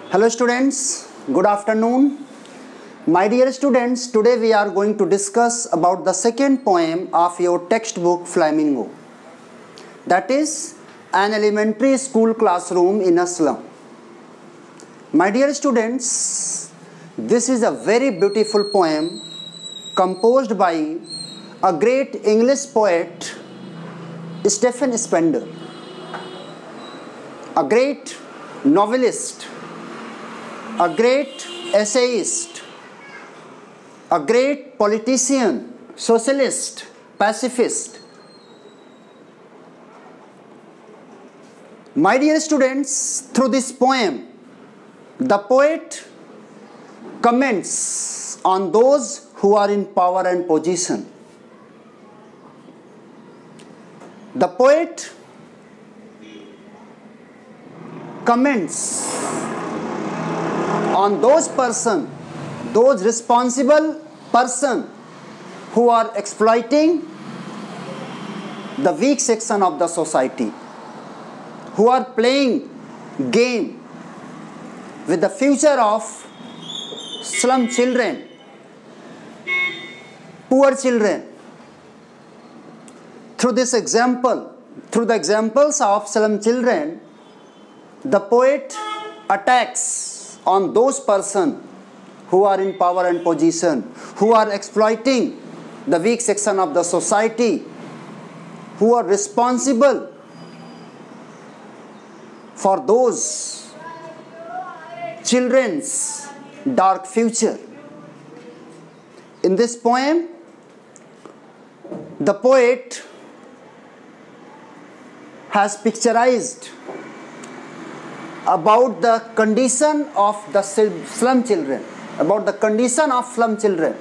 Hello students, good afternoon. My dear students, today we are going to discuss about the second poem of your textbook Flamingo. That is an elementary school classroom in a slum. My dear students, this is a very beautiful poem composed by a great English poet, Stephen Spender, a great novelist, a great essayist, a great politician, socialist, pacifist. My dear students, through this poem, the poet comments on those who are in power and position. The poet comments on those responsible person who are exploiting the weak section of the society, who are playing game with the future of slum children, poor children. Through the examples of slum children, the poet attacks on those persons who are in power and position, who are exploiting the weak section of the society, who are responsible for those children's dark future. In this poem, the poet has picturized about the condition of the slum children, about the condition of slum children.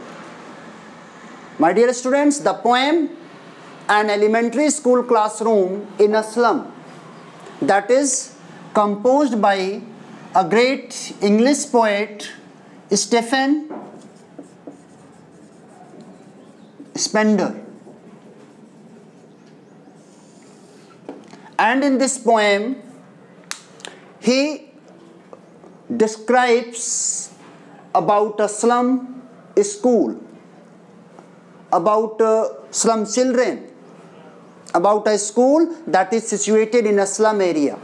My dear students, the poem An Elementary School Classroom in a Slum, that is composed by a great English poet, Stephen Spender. And in this poem, he describes about a slum school, about slum children, about a school that is situated in a slum area.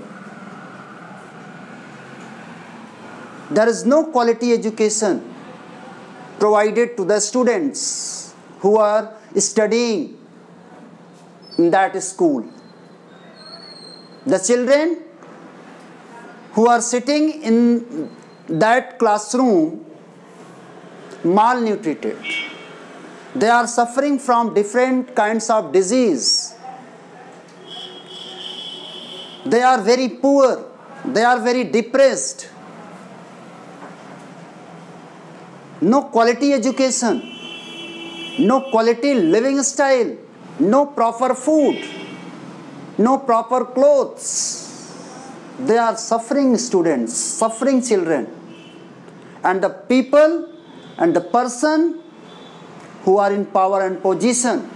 There is no quality education provided to the students who are studying in that school. The children who are sitting in that classroom malnutrited. They are suffering from different kinds of disease. They are very poor. They are very depressed. No quality education, no quality living style, no proper food, no proper clothes. They are suffering students, suffering children. And the people and the person who are in power and position,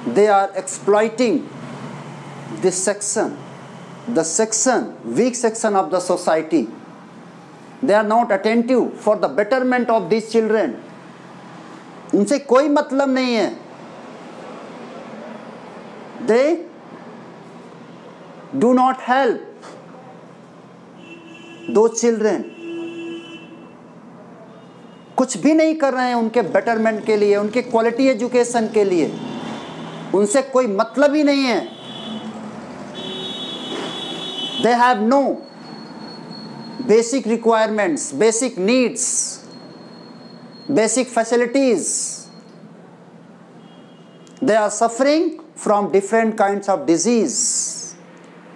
they are exploiting this section, the section, weak section of the society. They are not attentive for the betterment of these children. उनसे कोई मतलब नहीं है. They do not help those children. कुछ भी नहीं कर रहे हैं उनके बेटरमेंट के लिए, उनके क्वालिटी एजुकेशन के लिए. उनसे कोई मतलब ही नहीं है. They have no basic requirements, basic needs, basic facilities. They are suffering from different kinds of disease.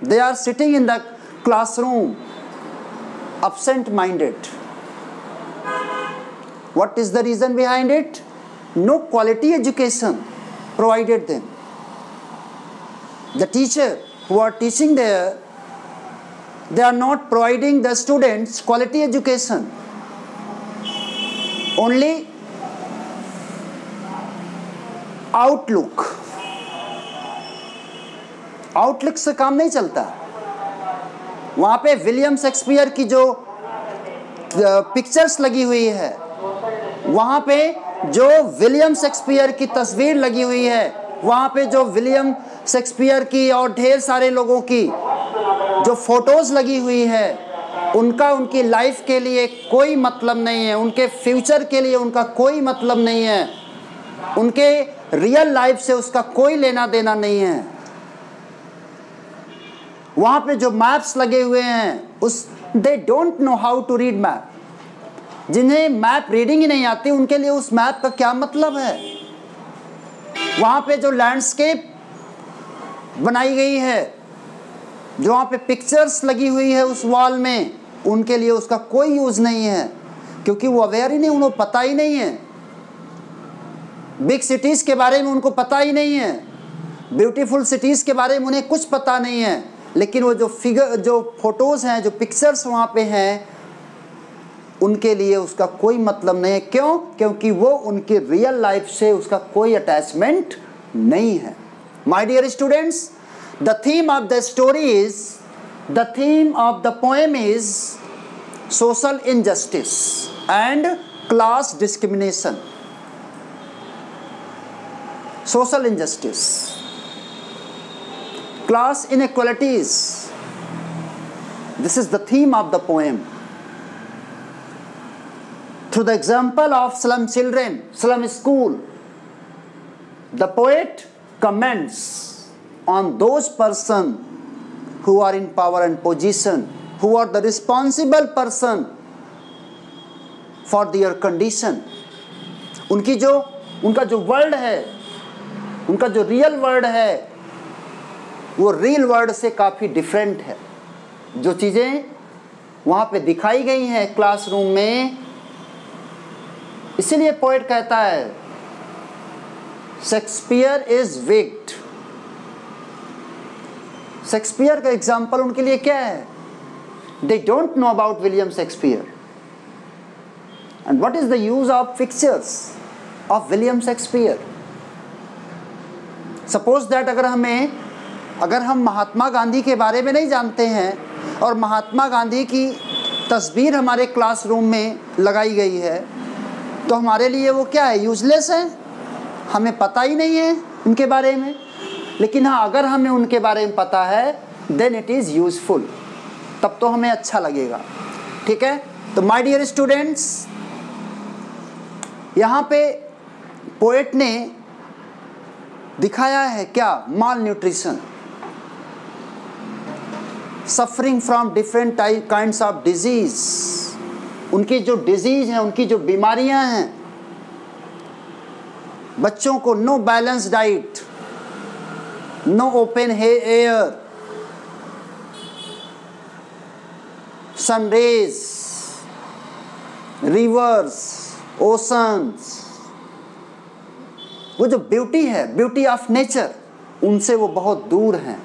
They are sitting in the classroom absent-minded. What is the reason behind it? No quality education provided them. The teacher who are teaching there, they are not providing the students quality education. Only outlook से काम नहीं चलता. वहाँ पे William Shakespeare की जो pictures लगी हुई है, वहाँ पे जो विलियम शेक्सपियर की तस्वीर लगी हुई है, वहाँ पे जो विलियम शेक्सपियर की और ढेर सारे लोगों की जो फोटोज लगी हुई है, उनका उनकी लाइफ के लिए कोई मतलब नहीं है, उनके फ्यूचर के लिए उनका कोई मतलब नहीं है, उनके रियल लाइफ से उसका कोई लेना देना नहीं है। वहाँ पे जो मैप्स लगे हुए हैं, उस they don't know how to read map, जिन्हें मैप रीडिंग ही नहीं आती, उनके लिए उस मैप का क्या मतलब है। वहाँ पे जो लैंडस्केप बनाई गई है, जो वहाँ पे पिक्चर्स लगी हुई है उस वॉल में, उनके लिए उसका कोई यूज़ नहीं है, क्योंकि वो अवेयर ही नहीं, उन्हें पता ही नहीं है। बिग सिटीज़ के बारे में उनको पता ही नहीं है, ब्यूटीफुल सिटीज़ के बारे में उन्हें कुछ पता नहीं है, लेकिन वो जो फोटोज़ हैं, जो पिक्चर्स वहाँ पे हैं, उनके लिए उसका कोई मतलब नहीं है। क्यों? क्योंकि वो उनकी रियल लाइफ से उसका कोई अटैचमेंट नहीं है। My dear students, the theme of the story is, the theme of the poem is social injustice and class discrimination. Social injustice, class inequalities, this is the theme of the poem. Through the example of slum children, slum school, the poet comments on those persons who are in power and position, who are the responsible person for their condition. उनका जो world है, उनका जो real world है, वो real world से काफ़ी different है। जो चीज़ें वहाँ पे दिखाई गई हैं क्लासरूम में, इसीलिए पोएट कहता है शेक्सपियर इज विक्ड। शेक्सपियर का एग्जाम्पल उनके लिए क्या है? दे don't know about William Shakespeare and what is the use of pictures of William Shakespeare. Suppose that अगर हम महात्मा गांधी के बारे में नहीं जानते हैं और महात्मा गांधी की तस्वीर हमारे क्लासरूम में लगाई गई है, तो हमारे लिए वो क्या है? यूजलेस है, हमें पता ही नहीं है उनके बारे में। लेकिन हाँ, अगर हमें उनके बारे में पता है, देन इट इज़ यूजफुल, तब तो हमें अच्छा लगेगा। ठीक है, तो माय डियर स्टूडेंट्स, यहाँ पे पोएट ने दिखाया है क्या? Malnutrition, suffering from different kinds of disease. उनकी जो डिजीज हैं, उनकी जो बीमारियां हैं, बच्चों को no balance diet, no open air, sunrays, rivers, oceans, वो जो ब्यूटी है, ब्यूटी ऑफ नेचर, उनसे वो बहुत दूर हैं।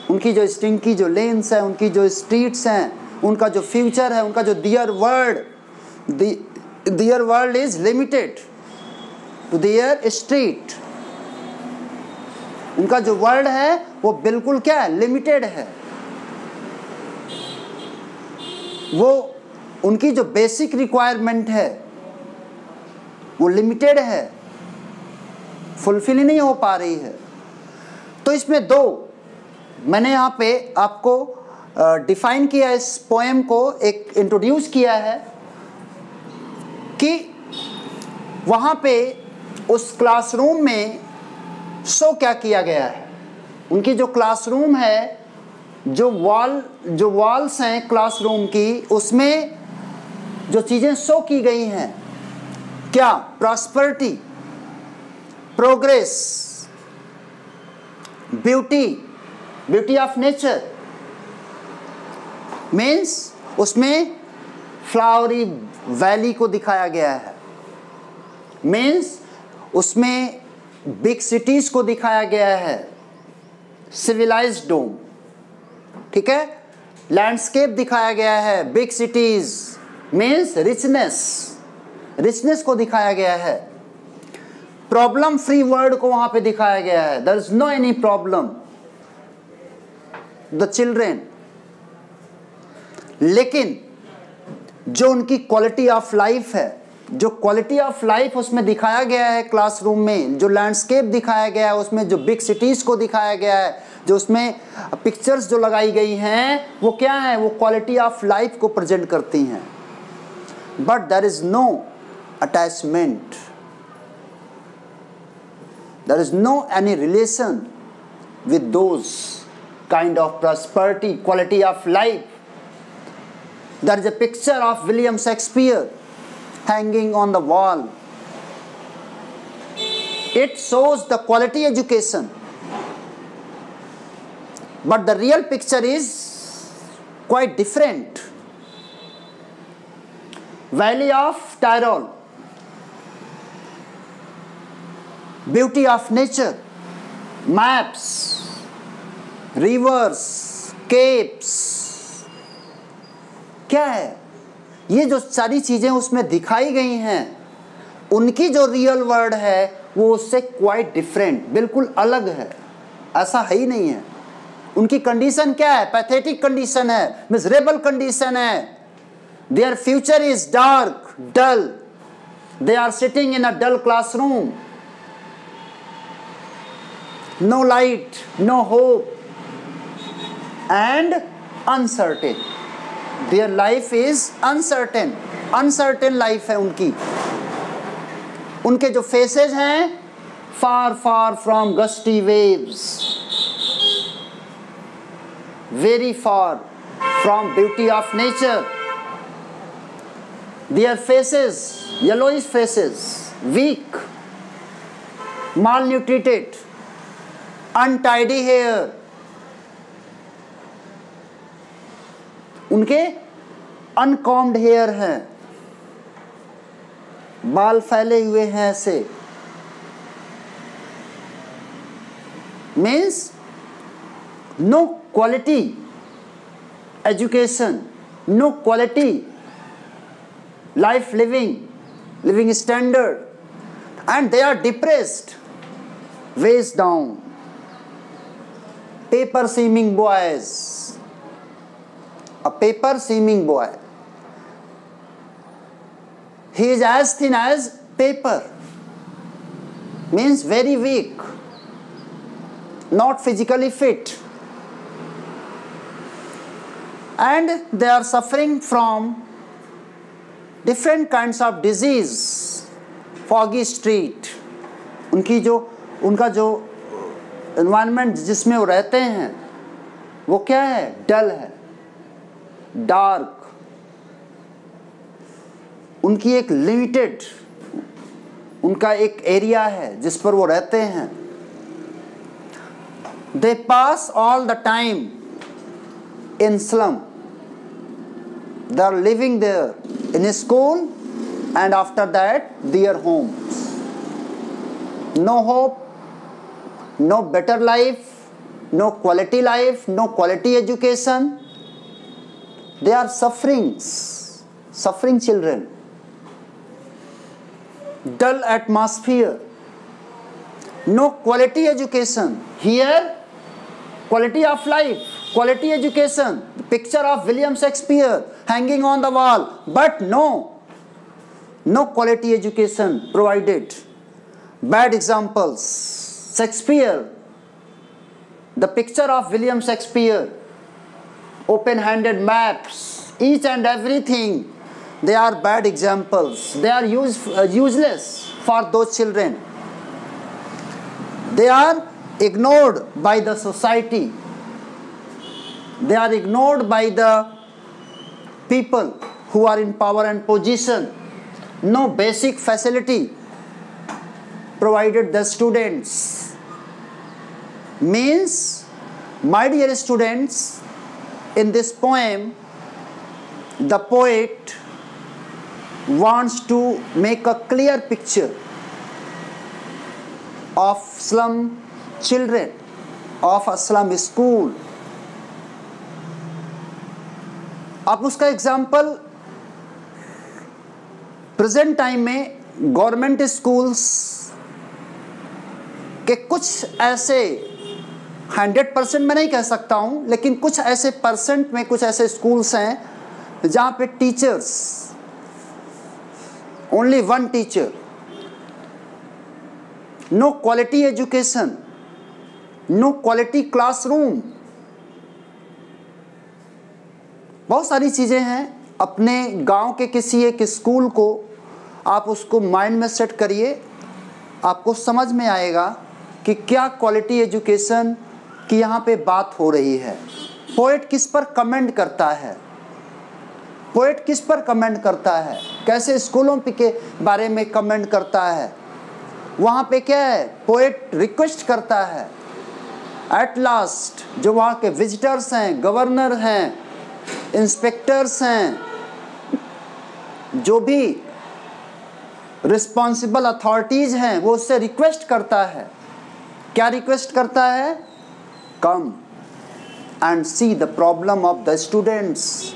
उनकी जो स्टिंकी जो लेन्स है, उनकी जो स्ट्रीट्स हैं, उनका जो फ्यूचर है, उनका जो their world is limited to their street. उनका जो वर्ल्ड है वो बिल्कुल क्या है? लिमिटेड है। वो उनकी जो बेसिक रिक्वायरमेंट है वो लिमिटेड है, फुलफिल ही नहीं हो पा रही है। तो इसमें दो मैंने यहाँ पे आपको डिफाइन किया, इस पोएम को एक इंट्रोड्यूस किया है कि वहाँ पे उस क्लासरूम में शो क्या किया गया है। उनकी जो क्लासरूम है, जो वॉल्स हैं क्लासरूम की, उसमें जो चीज़ें शो की गई हैं, क्या? Prosperity, progress, beauty of nature, means उसमें फ्लावरी वैली को दिखाया गया है, मीन्स उसमें बिग सिटीज को दिखाया गया है, सिविलाइज्ड डोम, ठीक है, लैंडस्केप दिखाया गया है, बिग सिटीज मीन्स रिचनेस को दिखाया गया है, प्रॉब्लम फ्री वर्ल्ड को वहां पे दिखाया गया है, there is no any problem. The children लेकिन जो उनकी क्वालिटी ऑफ लाइफ है, जो क्वालिटी ऑफ लाइफ उसमें दिखाया गया है क्लासरूम में, जो लैंडस्केप दिखाया गया है उसमें, जो बिग सिटीज़ को दिखाया गया है, जो उसमें पिक्चर्स जो लगाई गई हैं, वो क्या है? वो क्वालिटी ऑफ लाइफ को प्रेजेंट करती हैं। But there is no attachment, there is no any relation with those kind of prosperity, quality of life. There is a picture of William Shakespeare hanging on the wall. It shows the quality education, but the real picture is quite different. Valley of Tyrol, beauty of nature, maps, reverse, keeps, क्या है? ये जो सारी चीज़ें उसमें दिखाई गई हैं, उनकी जो रियल वर्ल्ड है वो उससे क्वाइट डिफरेंट, बिल्कुल अलग है, ऐसा है ही नहीं है। उनकी कंडीशन क्या है? पैथेटिक कंडीशन है, मिजरेबल कंडीशन है। Their future is dark, dull, they are sitting in a dull classroom, no light, no hope, and uncertain. Their life is uncertain, uncertain life है उनकी। उनके जो faces हैं, far far from gusty waves, very far from beauty of nature. Their faces, yellowish faces, weak, malnutrited, untidy hair, उनके अनकॉम्ड hair हैं, बाल फैले हुए हैं ऐसे। Means no quality education, no quality life living standard, and they are depressed, weighed down. Paper seeming boys, a paper seeming boy, he is as thin as paper, means very weak, not physically fit, and they are suffering from different kinds of disease, foggy street. उनका जो environment जिसमें वो रहते हैं वो क्या है? डल है, डार्क। उनकी एक लिमिटेड, उनका एक एरिया है जिस पर वो रहते हैं। They pass all the time in slum, they are living there in school and after that their homes. No hope, no better life, no quality life, no quality education. They are suffering children. Dull atmosphere, no quality education. Here, quality of life, quality education, the picture of William Shakespeare hanging on the wall, but no quality education provided. Bad examples. Shakespeare, the picture of William Shakespeare, open-handed maps, each and everything, they are bad examples. They are useless for those children. They are ignored by the society. They are ignored by the people who are in power and position. No basic facility provided the students. Means, my dear students, in this poem, the poet wants to make a clear picture of slum children, of a slum school. आप उसका example present time में government schools के कुछ ऐसे 100% मैं नहीं कह सकता हूं, लेकिन कुछ ऐसे परसेंट में कुछ ऐसे स्कूल्स हैं जहाँ पे teachers, only one teacher, no quality education, no quality classroom, बहुत सारी चीज़ें हैं। अपने गांव के किसी एक स्कूल को आप उसको माइंड में सेट करिए, आपको समझ में आएगा कि क्या क्वालिटी एजुकेशन की यहाँ पे बात हो रही है। पोएट किस पर कमेंट करता है, पोएट किस पर कमेंट करता है, कैसे स्कूलों के बारे में कमेंट करता है। वहाँ पे क्या है, पोएट रिक्वेस्ट करता है एट लास्ट जो वहाँ के विजिटर्स हैं, गवर्नर हैं, इंस्पेक्टर्स हैं, जो भी रिस्पॉन्सिबल अथॉरिटीज हैं, वो उससे रिक्वेस्ट करता है। क्या रिक्वेस्ट करता है? Come and see the problem of the students.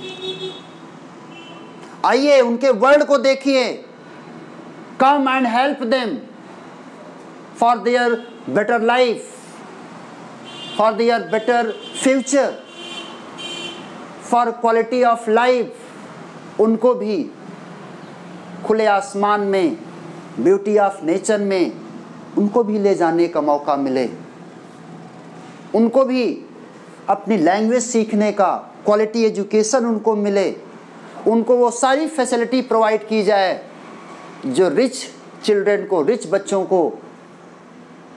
आइए उनके वर्ल्ड को देखिए, come and help them for their better life, for their better future, for quality of life. उनको भी खुले आसमान में, ब्यूटी ऑफ नेचर में उनको भी ले जाने का मौका मिले, उनको भी अपनी लैंग्वेज सीखने का क्वालिटी एजुकेशन उनको मिले, उनको वो सारी फैसिलिटी प्रोवाइड की जाए जो रिच चिल्ड्रन को, रिच बच्चों को,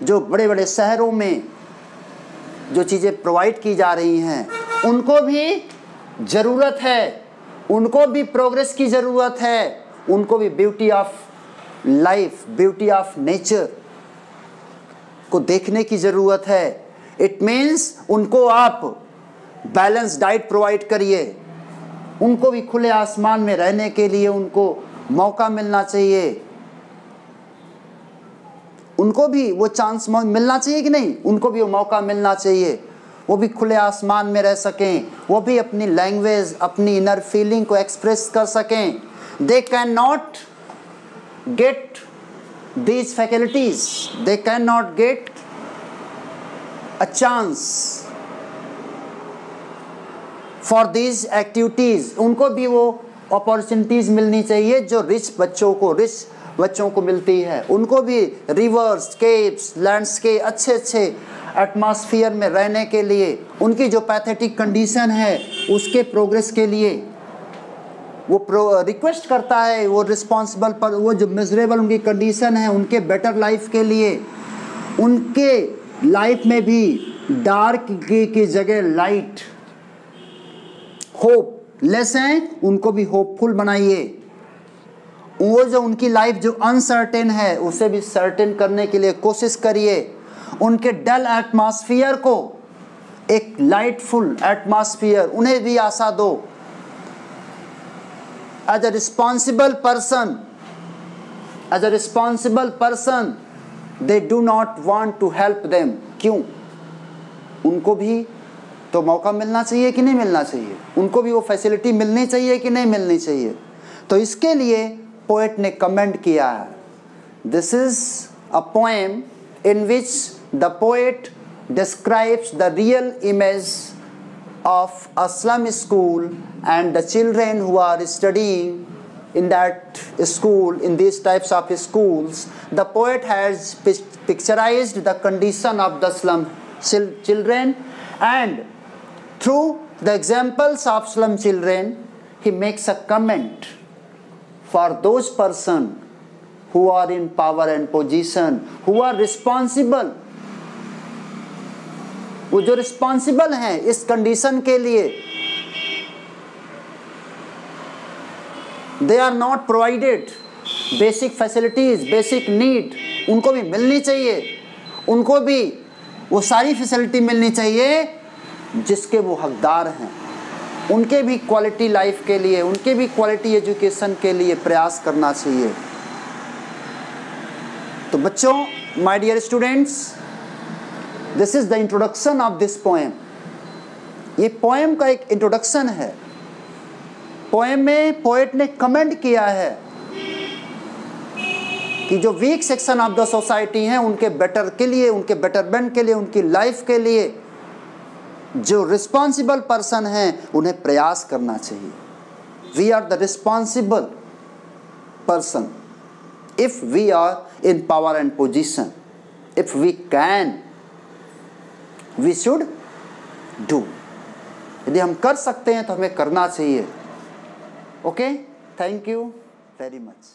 जो बड़े बड़े शहरों में जो चीज़ें प्रोवाइड की जा रही हैं उनको भी ज़रूरत है, उनको भी प्रोग्रेस की ज़रूरत है, उनको भी beauty of life, beauty of nature को देखने की ज़रूरत है। इट मीन्स उनको आप बैलेंस डाइट प्रोवाइड करिए, उनको भी खुले आसमान में रहने के लिए उनको मौका मिलना चाहिए, उनको भी वो चांस मिलना चाहिए कि नहीं, उनको भी वो मौका मिलना चाहिए, वो भी खुले आसमान में रह सकें, वो भी अपनी लैंग्वेज, अपनी इनर फीलिंग को एक्सप्रेस कर सकें। They can not gate these faculties, they cannot get a chance for these activities। उनको भी वो अपॉर्चुनिटीज़ मिलनी चाहिए जो रिच बच्चों को मिलती है। उनको भी रिवर्स, केव्स, लैंडस्केप, अच्छे एटमॉस्फेयर में रहने के लिए, उनकी जो पैथेटिक कंडीशन है उसके प्रोग्रेस के लिए वो रिक्वेस्ट करता है, वो रिस्पॉन्सिबल पर, वो जो मिजरेबल उनकी कंडीशन है उनके बेटर लाइफ के लिए, उनके लाइफ में भी डार्क की जगह लाइट, होप लेस हैं, उनको भी होपफुल बनाइए। वो जो उनकी लाइफ जो अनसर्टेन है उसे भी सर्टेन करने के लिए कोशिश करिए। उनके डल एटमॉस्फेयर को एक लाइटफुल एटमॉस्फेयर, उन्हें भी आशा दो। As a responsible person, they do not want to help them। क्यों? उनको भी तो मौका मिलना चाहिए कि नहीं मिलना चाहिए, उनको भी वो फैसिलिटी मिलनी चाहिए कि नहीं मिलनी चाहिए। तो इसके लिए पोएट ने कमेंट किया है। This is a poem in which the poet describes the real image of a slum school and the children who are studying in that school, in these types of schools. The poet has picturized the condition of the slum children, and through the examples of slum children he makes a comment for those persons who are in power and position, who are responsible, वो जो responsible हैं इस condition के लिए। They are not provided basic facilities, basic need उनको भी मिलनी चाहिए, उनको भी वो सारी फैसिलिटी मिलनी चाहिए जिसके वो हकदार हैं। उनके भी क्वालिटी लाइफ के लिए, उनके भी क्वालिटी एजुकेशन के लिए प्रयास करना चाहिए। तो बच्चों, my dear students, this is the introduction of this poem. ये पोएम का एक इंट्रोडक्शन है। पोएम में पोएट ने कमेंट किया है कि जो week section of the society हैं उनके बेटर के लिए, उनके बेटरमेंट के लिए, उनकी लाइफ के लिए जो रिस्पॉन्सिबल पर्सन हैं उन्हें प्रयास करना चाहिए। we are the responsible person. If we are in power and position, if we can, we should do. यदि हम कर सकते हैं तो हमें करना चाहिए. Okay, thank you very much.